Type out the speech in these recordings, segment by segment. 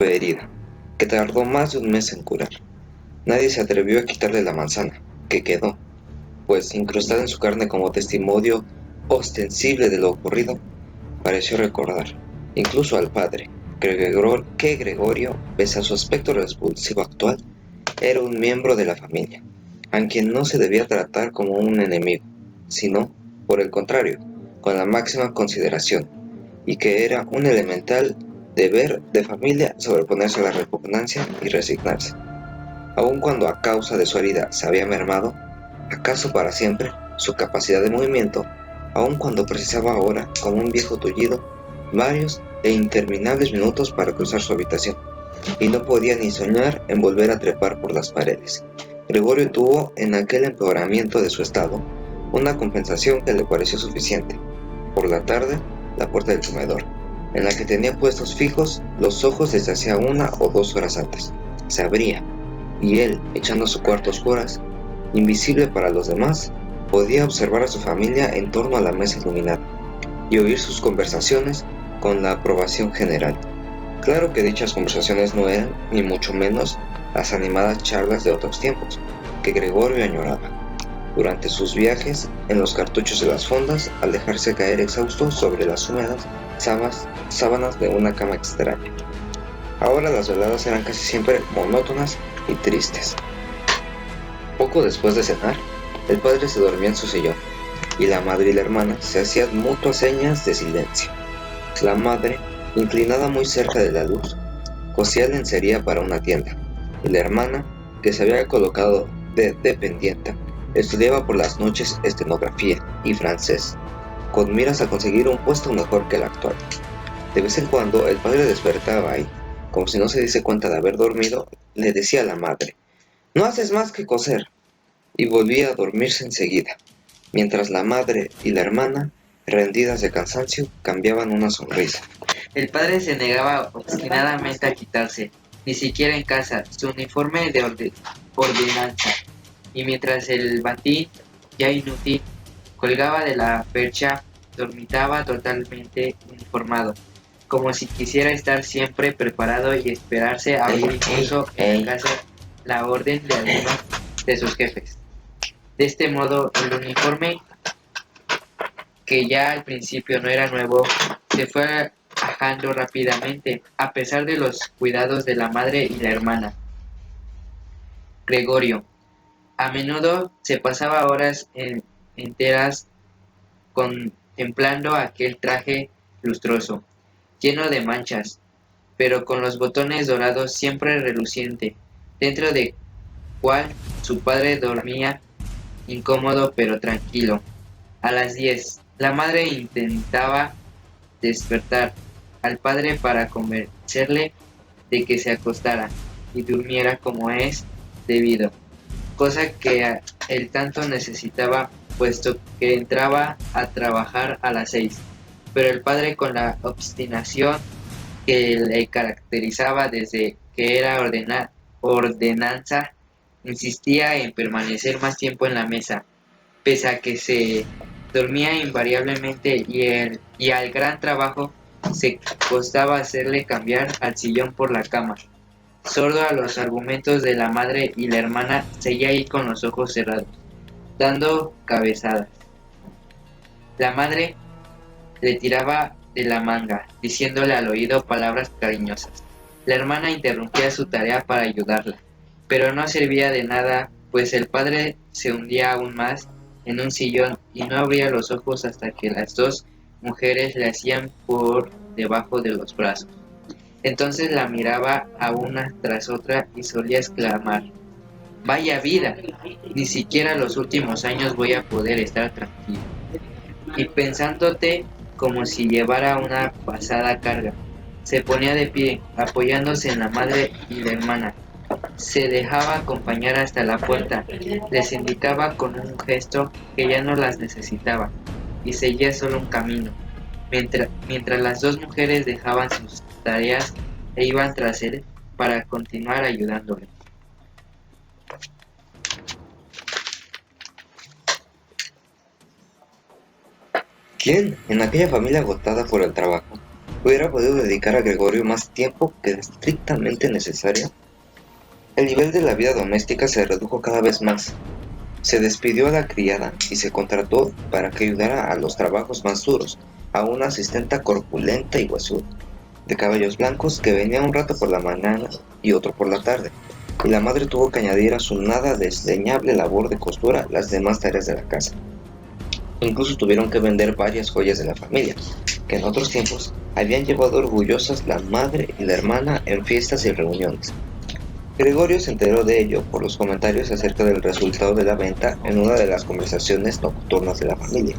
herida, que tardó más de un mes en curar. Nadie se atrevió a quitarle la manzana, que quedó, pues incrustada en su carne como testimonio ostensible de lo ocurrido, pareció recordar, incluso al padre, que Gregorio, pese a su aspecto repulsivo actual, era un miembro de la familia, a quien no se debía tratar como un enemigo, sino, por el contrario, con la máxima consideración, y que era un elemental deber de familia sobreponerse a la repugnancia y resignarse. Aun cuando a causa de su herida se había mermado, acaso para siempre, su capacidad de movimiento, aun cuando precisaba ahora, como un viejo tullido, varios e interminables minutos para cruzar su habitación, y no podía ni soñar en volver a trepar por las paredes. Gregorio tuvo, en aquel empeoramiento de su estado, una compensación que le pareció suficiente. Por la tarde, la puerta del comedor, en la que tenía puestos fijos los ojos desde hacía 1 o 2 horas antes, se abría, y él, echando su cuarto a oscuras, invisible para los demás, podía observar a su familia en torno a la mesa iluminada y oír sus conversaciones con la aprobación general. Claro que dichas conversaciones no eran, ni mucho menos, las animadas charlas de otros tiempos, que Gregorio añoraba. Durante sus viajes, en los cartuchos de las fondas, al dejarse caer exhausto sobre las húmedas sábanas de una cama extraña. Ahora las veladas eran casi siempre monótonas y tristes. Poco después de cenar, el padre se dormía en su sillón, y la madre y la hermana se hacían mutuas señas de silencio. La madre, inclinada muy cerca de la luz, cosía lencería para una tienda, y la hermana, que se había colocado de dependienta, estudiaba por las noches estenografía y francés, con miras a conseguir un puesto mejor que el actual. De vez en cuando el padre despertaba y, como si no se diese cuenta de haber dormido, le decía a la madre: «No haces más que coser», y volvía a dormirse enseguida, mientras la madre y la hermana, rendidas de cansancio, cambiaban una sonrisa. El padre se negaba obstinadamente a quitarse, ni siquiera en casa, su uniforme de ordenanza, y mientras el batín, ya inútil, colgaba de la percha, dormitaba totalmente uniformado, como si quisiera estar siempre preparado y esperarse a oír incluso en casa la orden de alguno de sus jefes. De este modo, el uniforme, que ya al principio no era nuevo, se fue ajando rápidamente, a pesar de los cuidados de la madre y la hermana. Gregorio, a menudo se pasaba horas enteras contemplando aquel traje lustroso, lleno de manchas, pero con los botones dorados siempre reluciente, dentro de cual su padre dormía incómodo pero tranquilo. A las 10, la madre intentaba despertar al padre para convencerle de que se acostara y durmiera como es debido, cosa que él tanto necesitaba, puesto que entraba a trabajar a las 6. Pero el padre, con la obstinación que le caracterizaba desde que era ordenanza, insistía en permanecer más tiempo en la mesa, pese a que se dormía invariablemente, y al gran trabajo se costaba hacerle cambiar al sillón por la cama. Sordo a los argumentos de la madre y la hermana, seguía ahí con los ojos cerrados, dando cabezadas. La madre le tiraba de la manga, diciéndole al oído palabras cariñosas. La hermana interrumpía su tarea para ayudarla, pero no servía de nada, pues el padre se hundía aún más en un sillón y no abría los ojos hasta que las dos mujeres le hacían por debajo de los brazos. Entonces la miraba a una tras otra y solía exclamar: «Vaya vida, ni siquiera los últimos años voy a poder estar tranquilo». Y pensándote como si llevara una pasada carga, se ponía de pie, apoyándose en la madre y la hermana. Se dejaba acompañar hasta la puerta, les indicaba con un gesto que ya no las necesitaba, y seguía solo un camino, mientras las dos mujeres dejaban sus tareas e iban tras él para continuar ayudándole. ¿Quién, en aquella familia agotada por el trabajo, hubiera podido dedicar a Gregorio más tiempo que estrictamente necesario. El nivel de la vida doméstica se redujo cada vez más. Se despidió a la criada y se contrató para que ayudara a los trabajos más duros a una asistenta corpulenta y huesuda, de cabellos blancos, que venía un rato por la mañana y otro por la tarde, y la madre tuvo que añadir a su nada desdeñable labor de costura las demás tareas de la casa. Incluso tuvieron que vender varias joyas de la familia, que en otros tiempos habían llevado orgullosas la madre y la hermana en fiestas y reuniones. Gregorio se enteró de ello por los comentarios acerca del resultado de la venta en una de las conversaciones nocturnas de la familia.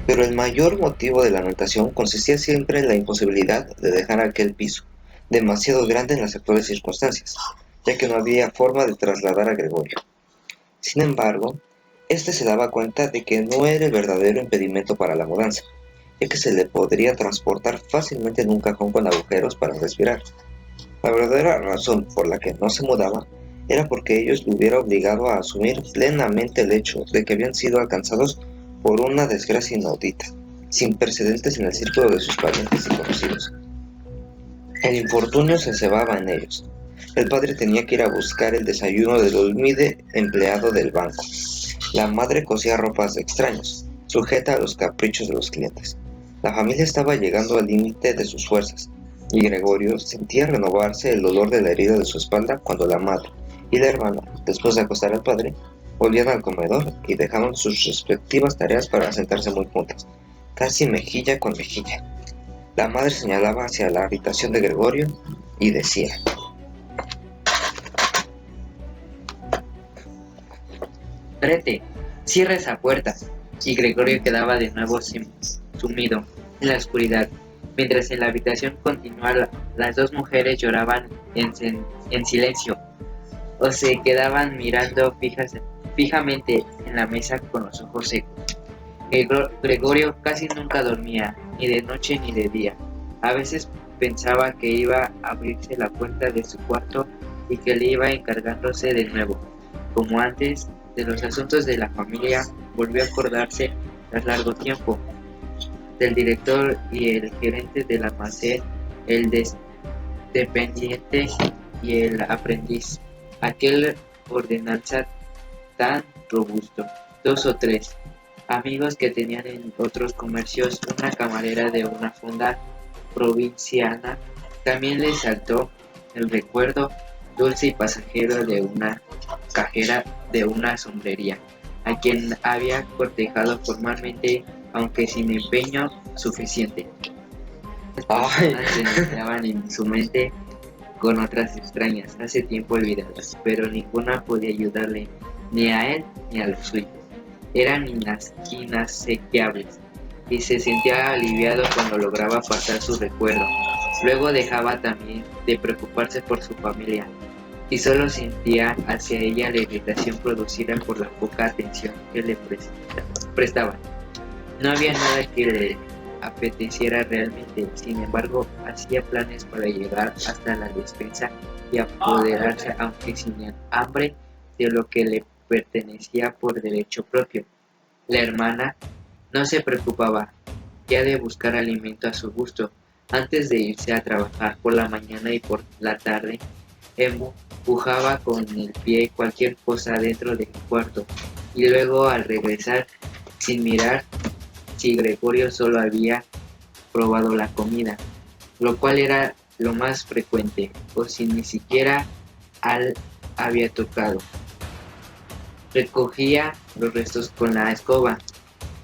Pero el mayor motivo de lamentación consistía siempre en la imposibilidad de dejar aquel piso, demasiado grande en las actuales circunstancias, ya que no había forma de trasladar a Gregorio. Sin embargo, este se daba cuenta de que no era el verdadero impedimento para la mudanza, ya que se le podría transportar fácilmente en un cajón con agujeros para respirar. La verdadera razón por la que no se mudaba era porque ellos lo hubiera obligado a asumir plenamente el hecho de que habían sido alcanzados por una desgracia inaudita, sin precedentes en el círculo de sus parientes y conocidos. El infortunio se cebaba en ellos. El padre tenía que ir a buscar el desayuno del humilde empleado del banco. La madre cosía ropas de extraños, sujeta a los caprichos de los clientes. La familia estaba llegando al límite de sus fuerzas, y Gregorio sentía renovarse el dolor de la herida de su espalda cuando la madre y la hermana, después de acostar al padre, volvían al comedor y dejaban sus respectivas tareas para sentarse muy juntas, casi mejilla con mejilla. La madre señalaba hacia la habitación de Gregorio y decía: Prete, cierra esa puerta. Y Gregorio quedaba de nuevo sumido en la oscuridad. Mientras en la habitación continua las dos mujeres lloraban en silencio, o se quedaban mirando fijamente en la mesa con los ojos secos. Gregorio casi nunca dormía, ni de noche ni de día. A veces pensaba que iba a abrirse la puerta de su cuarto y que le iba encargándose de nuevo, como antes, de los asuntos de la familia. Volvió a acordarse, tras largo tiempo, del director y el gerente del almacén, el dependiente y el aprendiz, aquel ordenanza tan robusto, 2 o 3 amigos que tenían en otros comercios, una camarera de una fonda provinciana. También le saltó el recuerdo dulce y pasajero de una cajera de una sombrería, a quien había cortejado formalmente, aunque sin empeño suficiente. ¡Ay! Se mezclaban en su mente con otras extrañas, hace tiempo olvidadas, pero ninguna podía ayudarle, ni a él ni a los suyos. Eran inasequibles, y se sentía aliviado cuando lograba apartar su recuerdo. Luego dejaba también de preocuparse por su familia, y solo sentía hacia ella la irritación producida por la poca atención que le prestaban. No había nada que le apeteciera realmente, sin embargo, hacía planes para llegar hasta la despensa y apoderarse, aunque sin hambre, de lo que le pertenecía por derecho propio. La hermana no se preocupaba ya de buscar alimento a su gusto. Antes de irse a trabajar por la mañana y por la tarde, empujaba con el pie cualquier cosa dentro del cuarto, y luego, al regresar, sin mirar si Gregorio solo había probado la comida, lo cual era lo más frecuente, o si ni siquiera había tocado. Recogía los restos con la escoba.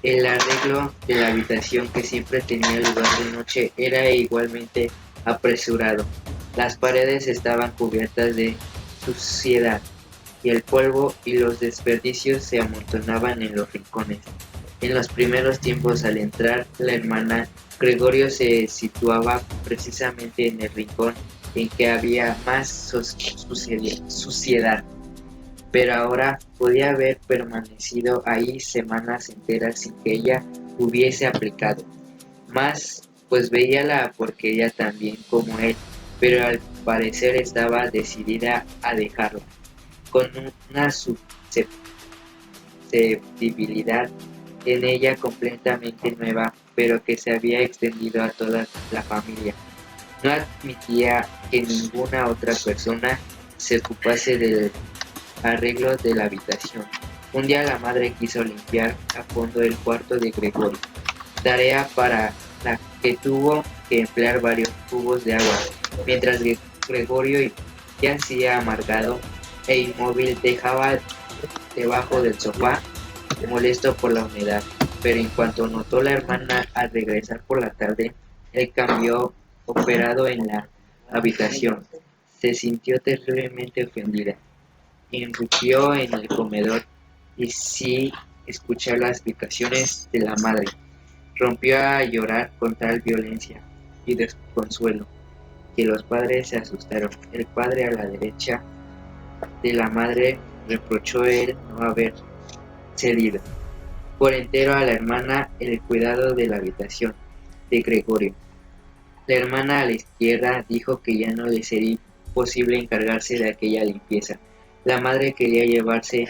El arreglo de la habitación, que siempre tenía lugar de noche, era igualmente apresurado. Las paredes estaban cubiertas de suciedad, y el polvo y los desperdicios se amontonaban en los rincones. En los primeros tiempos, al entrar la hermana, Gregorio se situaba precisamente en el rincón en que había más suciedad, pero ahora podía haber permanecido ahí semanas enteras sin que ella hubiese aplicado más, pues veía la porquería tan bien como él, pero al parecer estaba decidida a dejarla, con una susceptibilidad en ella completamente nueva pero que se había extendido a toda la familia. No admitía que ninguna otra persona se ocupase del arreglo de la habitación. Un día la madre quiso limpiar a fondo el cuarto de Gregorio, tarea para la que tuvo que emplear varios cubos de agua, mientras Gregorio yacía amargado e inmóvil, dejaba debajo del sofá, molesto por la humedad. Pero en cuanto notó la hermana al regresar por la tarde el cambio operado en la habitación, se sintió terriblemente ofendida. Irrumpió en el comedor y sin escuchar las explicaciones de la madre, rompió a llorar con tal violencia y desconsuelo que los padres se asustaron. El padre a la derecha de la madre reprochó el no haber cedido por entero a la hermana el cuidado de la habitación de Gregorio. La hermana a la izquierda dijo que ya no le sería posible encargarse de aquella limpieza. La madre quería llevarse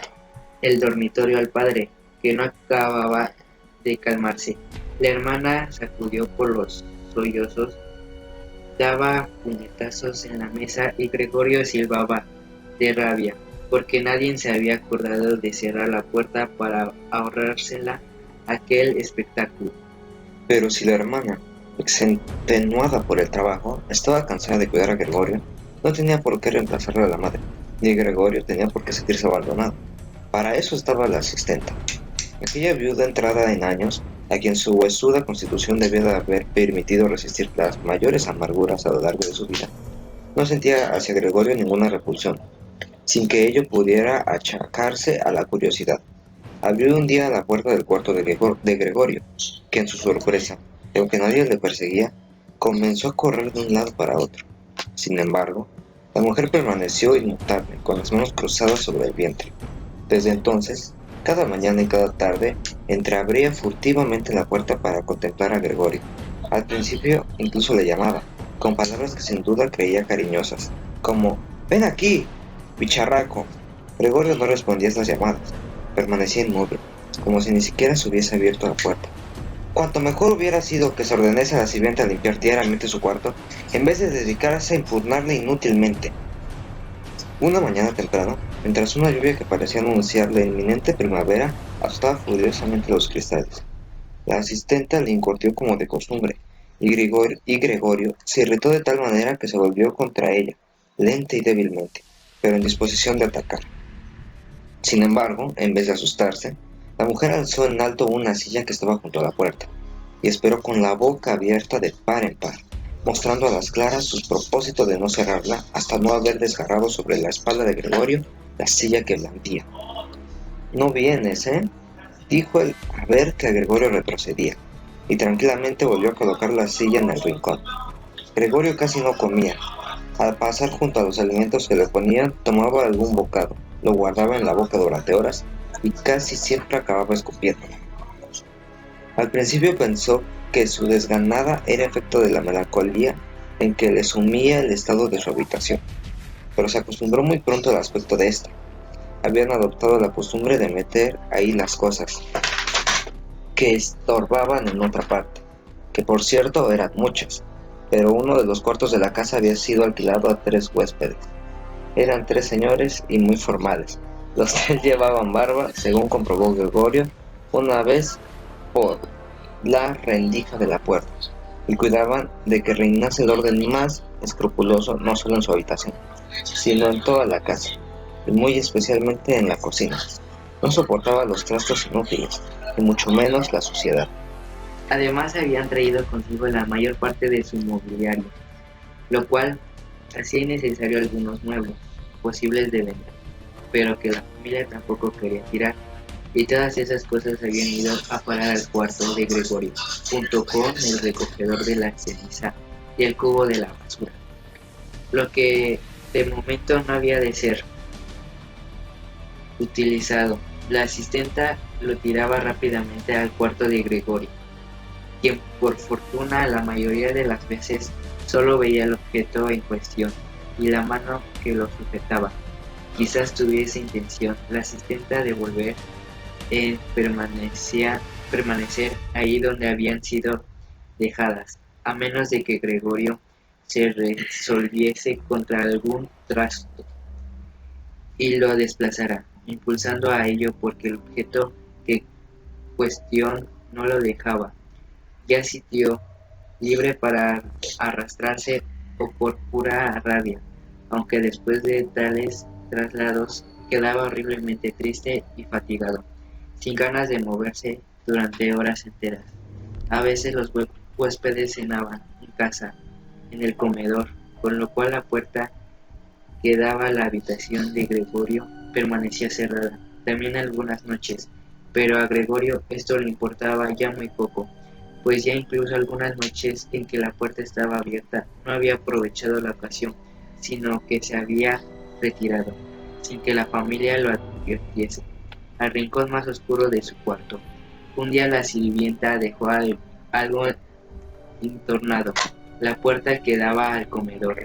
el dormitorio al padre, que no acababa de calmarse. La hermana sacudió por los sollozos, daba puñetazos en la mesa y Gregorio silbaba de rabia, porque nadie se había acordado de cerrar la puerta para ahorrársela aquel espectáculo. Pero si la hermana, extenuada por el trabajo, estaba cansada de cuidar a Gregorio, no tenía por qué reemplazarle a la madre, ni Gregorio tenía por qué sentirse abandonado. Para eso estaba la asistenta. Aquella viuda entrada en años, a quien su huesuda constitución debía de haber permitido resistir las mayores amarguras a lo largo de su vida, no sentía hacia Gregorio ninguna repulsión, sin que ello pudiera achacarse a la curiosidad. Abrió un día la puerta del cuarto de Gregorio, que en su sorpresa, y aunque nadie le perseguía, comenzó a correr de un lado para otro. Sin embargo, la mujer permaneció inmutable, con las manos cruzadas sobre el vientre. Desde entonces, cada mañana y cada tarde, entreabría furtivamente la puerta para contemplar a Gregorio. Al principio incluso le llamaba, con palabras que sin duda creía cariñosas, como «¡Ven aquí, bicharraco!». Gregorio no respondía a estas llamadas. Permanecía inmóvil, como si ni siquiera se hubiese abierto la puerta. Cuanto mejor hubiera sido que se ordenase a la sirvienta a limpiar diariamente su cuarto, en vez de dedicarse a impugnarle inútilmente. Una mañana temprano, mientras una lluvia que parecía anunciar la inminente primavera azotaba furiosamente los cristales, la asistenta le incordió como de costumbre, y Gregorio se irritó de tal manera que se volvió contra ella, lenta y débilmente, pero en disposición de atacar. Sin embargo, en vez de asustarse, la mujer alzó en alto una silla que estaba junto a la puerta, y esperó con la boca abierta de par en par, mostrando a las claras sus propósitos de no cerrarla hasta no haber desgarrado sobre la espalda de Gregorio la silla que blandía. «No vienes, ¿eh?», dijo él a ver que Gregorio retrocedía, y tranquilamente volvió a colocar la silla en el rincón. Gregorio casi no comía. Al pasar junto a los alimentos que le ponían, tomaba algún bocado, lo guardaba en la boca durante horas y casi siempre acababa escupiendo. Al principio pensó que su desganada era efecto de la melancolía en que le sumía el estado de su habitación, pero se acostumbró muy pronto al aspecto de esta. Habían adoptado la costumbre de meter ahí las cosas que estorbaban en otra parte, que por cierto eran muchas, pero uno de los cuartos de la casa había sido alquilado a 3 huéspedes. Eran 3 señores y muy formales. Los 3 llevaban barba, según comprobó Gregorio una vez por la rendija de la puerta, y cuidaban de que reinase el orden más escrupuloso no solo en su habitación, sino en toda la casa, y muy especialmente en la cocina. No soportaba los trastos inútiles, y mucho menos la suciedad. Además habían traído consigo la mayor parte de su mobiliario, lo cual hacía innecesario algunos muebles posibles de venta, pero que la familia tampoco quería tirar, y todas esas cosas habían ido a parar al cuarto de Gregorio, junto con el recogedor de la ceniza y el cubo de la basura, lo que de momento no había de ser utilizado. La asistenta lo tiraba rápidamente al cuarto de Gregorio, quien por fortuna la mayoría de las veces solo veía el objeto en cuestión y la mano que lo sujetaba. Quizás tuviese intención la asistenta de volver, permanecía permanecer ahí donde habían sido dejadas, a menos de que Gregorio se resolviese contra algún trasto y lo desplazara, impulsando a ello porque el objeto de cuestión no lo dejaba. Ya sitio libre para arrastrarse o por pura rabia, aunque después de tales traslados quedaba horriblemente triste y fatigado, sin ganas de moverse durante horas enteras. A veces los huéspedes cenaban en casa, en el comedor, con lo cual la puerta que daba a la habitación de Gregorio permanecía cerrada, también algunas noches, pero a Gregorio esto le importaba ya muy poco, pues ya incluso algunas noches en que la puerta estaba abierta no había aprovechado la ocasión, sino que se había retirado, sin que la familia lo advirtiese, al rincón más oscuro de su cuarto. Un día la sirvienta dejó algo entornado, la puerta que daba al comedor,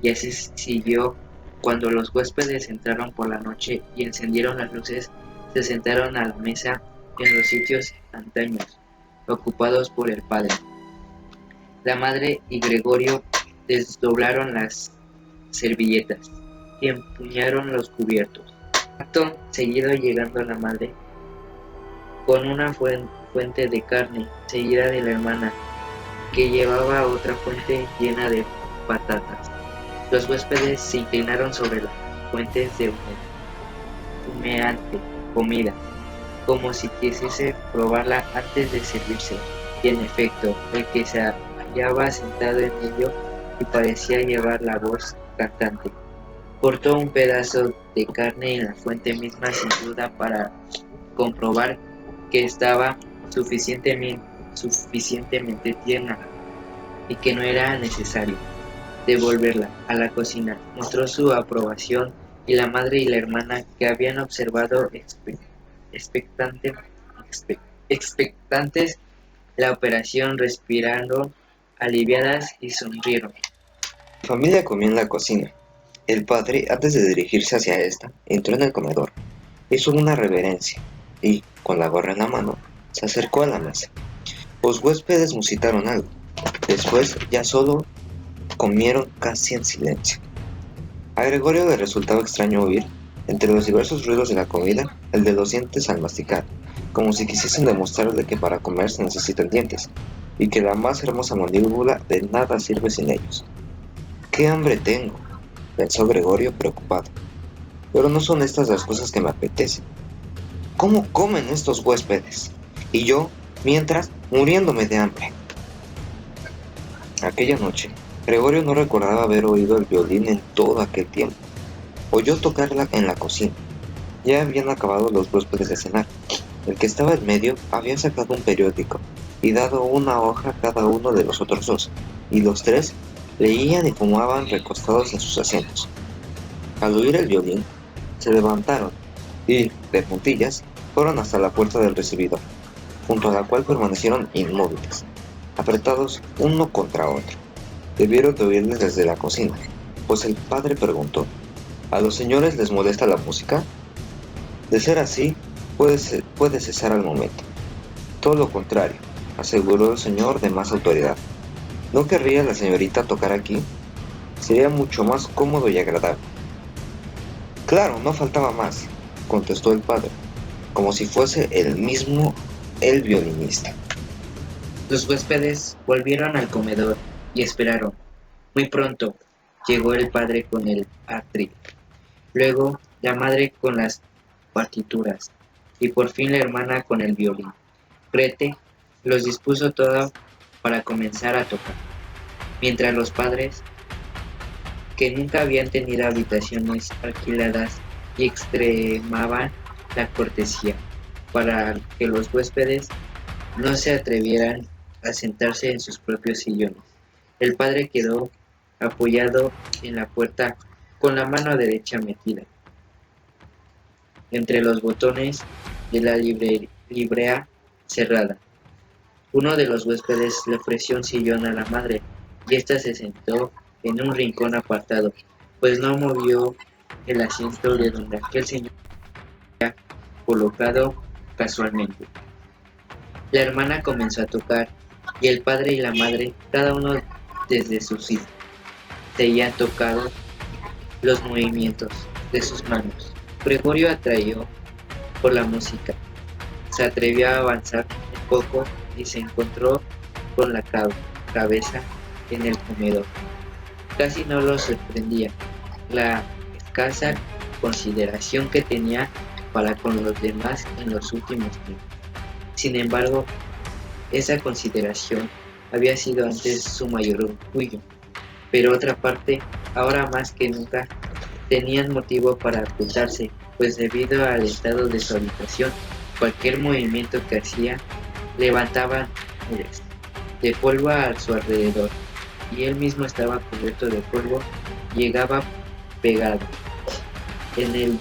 y así siguió. Cuando los huéspedes entraron por la noche y encendieron las luces, se sentaron a la mesa en los sitios antaños, ocupados por el padre. La madre y Gregorio desdoblaron las servilletas y empuñaron los cubiertos. Acto seguido llegando la madre con una fuente de carne, seguida de la hermana, que llevaba otra fuente llena de patatas. Los huéspedes se inclinaron sobre las fuentes de humeante comida, como si quisiese probarla antes de servirse, y en efecto, el que se hallaba sentado en ello y parecía llevar la voz cantante, cortó un pedazo de carne en la fuente misma sin duda para comprobar que estaba suficientemente tierna y que no era necesario devolverla a la cocina. Mostró su aprobación y la madre y la hermana, que habían observado expectantes la operación, respiraron aliviadas y sonrieron. La familia comió en la cocina. El padre, antes de dirigirse hacia esta, entró en el comedor, hizo una reverencia y, con la gorra en la mano, se acercó a la mesa. Los huéspedes musitaron algo. Después, ya solo comieron casi en silencio. A Gregorio le resultaba extraño oír, entre los diversos ruidos de la comida, el de los dientes al masticar, como si quisiesen demostrarle que para comer se necesitan dientes, y que la más hermosa mandíbula de nada sirve sin ellos. ¡Qué hambre tengo!, pensó Gregorio preocupado. Pero no son estas las cosas que me apetecen. ¿Cómo comen estos huéspedes? Y yo, mientras, muriéndome de hambre. Aquella noche, Gregorio no recordaba haber oído el violín en todo aquel tiempo. Oyó tocarla en la cocina. Ya habían acabado los huéspedes de cenar. El que estaba en medio había sacado un periódico y dado una hoja a cada uno de los otros dos, y los tres leían y fumaban recostados en sus asientos. Al oír el violín, se levantaron y, de puntillas, fueron hasta la puerta del recibidor, junto a la cual permanecieron inmóviles, apretados uno contra otro. Debieron de oírles desde la cocina, pues el padre preguntó: ¿a los señores les molesta la música? De ser así, puede cesar al momento. Todo lo contrario, aseguró el señor de más autoridad. ¿No querría la señorita tocar aquí? Sería mucho más cómodo y agradable. Claro, no faltaba más, contestó el padre, como si fuese él mismo el violinista. Los huéspedes volvieron al comedor y esperaron. Muy pronto llegó el padre con el atril, luego la madre con las partituras y por fin la hermana con el violín. Grete los dispuso todo para comenzar a tocar, mientras los padres, que nunca habían tenido habitaciones alquiladas y extremaban la cortesía para que los huéspedes no se atrevieran a sentarse en sus propios sillones. El padre quedó apoyado en la puerta con la mano derecha metida entre los botones de la librea cerrada. Uno de los huéspedes le ofreció un sillón a la madre y ésta se sentó en un rincón apartado, pues no movió el asiento de donde aquel señor había colocado casualmente. La hermana comenzó a tocar, y el padre y la madre, cada uno desde su sitio, seguían tocando los movimientos de sus manos. Gregorio, atraído por la música, se atrevió a avanzar un poco y se encontró con la cabeza en el comedor. Casi no lo sorprendía la escasa consideración que tenía para con los demás en los últimos tiempos. Sin embargo, esa consideración había sido antes su mayor orgullo. Pero otra parte, ahora más que nunca, tenían motivo para ocultarse, pues debido al estado de su habitación, cualquier movimiento que hacía levantaba nubes de polvo a su alrededor, y él mismo estaba cubierto de polvo, llegaba pegado en el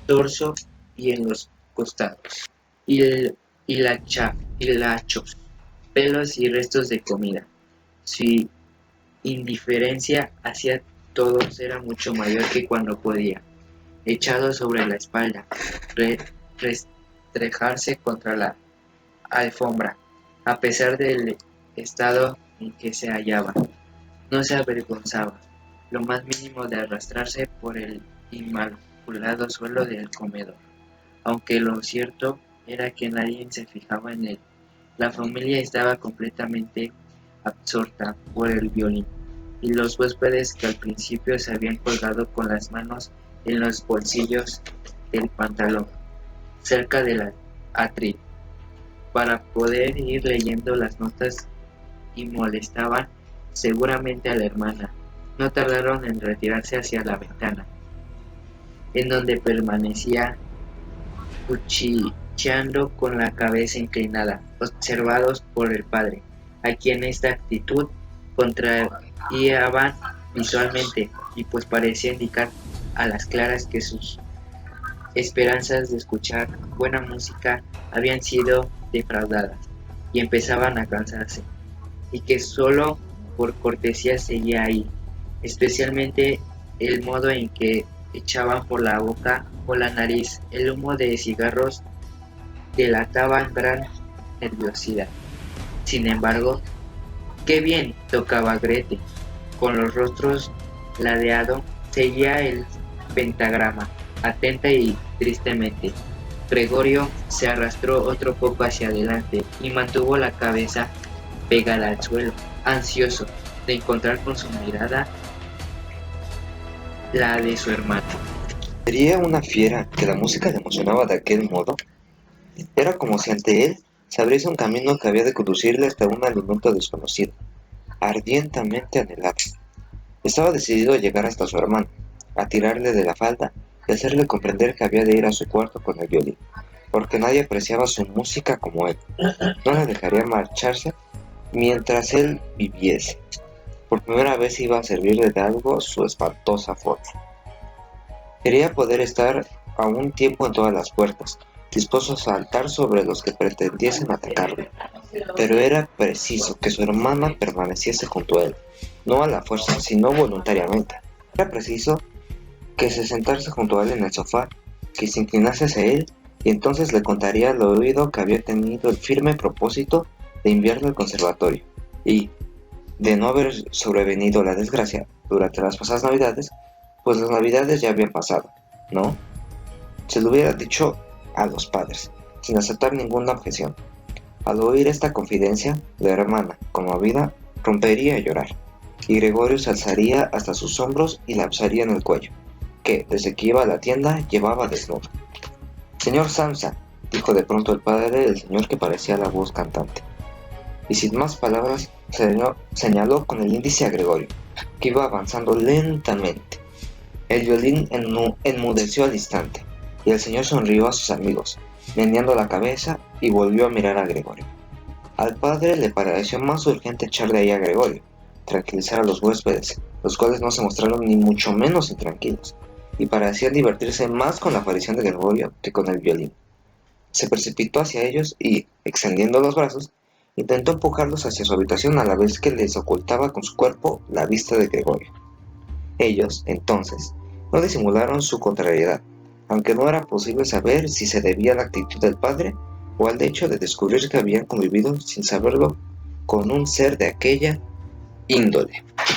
dorso y en los costados, hilachos, pelos y restos de comida. Su indiferencia hacia todos era mucho mayor que cuando podía, echado sobre la espalda, restrejarse contra la alfombra, a pesar del estado en que se hallaba. No se avergonzaba lo más mínimo de arrastrarse por el inmaculado suelo del comedor, aunque lo cierto era que nadie se fijaba en él. La familia estaba completamente absorta por el violín, y los huéspedes que al principio se habían colgado con las manos en los bolsillos del pantalón, cerca del atril, para poder ir leyendo las notas y molestaban seguramente a la hermana, no tardaron en retirarse hacia la ventana, en donde permanecía cuchicheando con la cabeza inclinada, observados por el padre, a quien esta actitud contrariaba visualmente, y pues parecía indicar a las claras que sus esperanzas de escuchar buena música habían sido defraudadas y empezaban a cansarse, y que solo por cortesía seguía ahí, especialmente el modo en que echaban por la boca o la nariz el humo de cigarros delataban gran nerviosidad. Sin embargo, qué bien tocaba Grete. Con los rostros ladeados seguía el pentagrama, atenta y tristemente. Gregorio se arrastró otro poco hacia adelante y mantuvo la cabeza pegada al suelo, ansioso de encontrar con su mirada la de su hermano. ¿Sería una fiera que la música le emocionaba de aquel modo? Era como si ante él se abriese un camino que había de conducirle hasta un alimento desconocido, ardientemente anhelado. Estaba decidido a llegar hasta su hermano, a tirarle de la falda y hacerle comprender que había de ir a su cuarto con el violín, porque nadie apreciaba su música como él. No le dejaría marcharse mientras él viviese. Por primera vez iba a servirle de algo su espantosa forma. Quería poder estar a un tiempo en todas las puertas, dispuesto a saltar sobre los que pretendiesen atacarle. Pero era preciso que su hermana permaneciese junto a él, no a la fuerza, sino voluntariamente. Era preciso que se sentase junto a él en el sofá, que se inclinase hacia él, y entonces le contaría al oído que había tenido el firme propósito de enviarlo al conservatorio, y, de no haber sobrevenido la desgracia durante las pasadas navidades, pues las navidades ya habían pasado, ¿no? Se lo hubiera dicho a los padres, sin aceptar ninguna objeción. Al oír esta confidencia, la hermana, conmovida, rompería a llorar, y Gregorio se alzaría hasta sus hombros y la alzaría en el cuello, que, desde que iba a la tienda, llevaba desnudo. «Señor Samsa», dijo de pronto el padre del señor que parecía la voz cantante, y sin más palabras señaló con el índice a Gregorio, que iba avanzando lentamente. El violín enmudeció al instante, y el señor sonrió a sus amigos, meneando la cabeza, y volvió a mirar a Gregorio. Al padre le pareció más urgente echar de ahí a Gregorio, tranquilizar a los huéspedes, los cuales no se mostraron ni mucho menos intranquilos, y parecían divertirse más con la aparición de Gregorio que con el violín. Se precipitó hacia ellos y, extendiendo los brazos, intentó empujarlos hacia su habitación a la vez que les ocultaba con su cuerpo la vista de Gregorio. Ellos, entonces, no disimularon su contrariedad, aunque no era posible saber si se debía a la actitud del padre o al hecho de descubrir que habían convivido sin saberlo con un ser de aquella índole.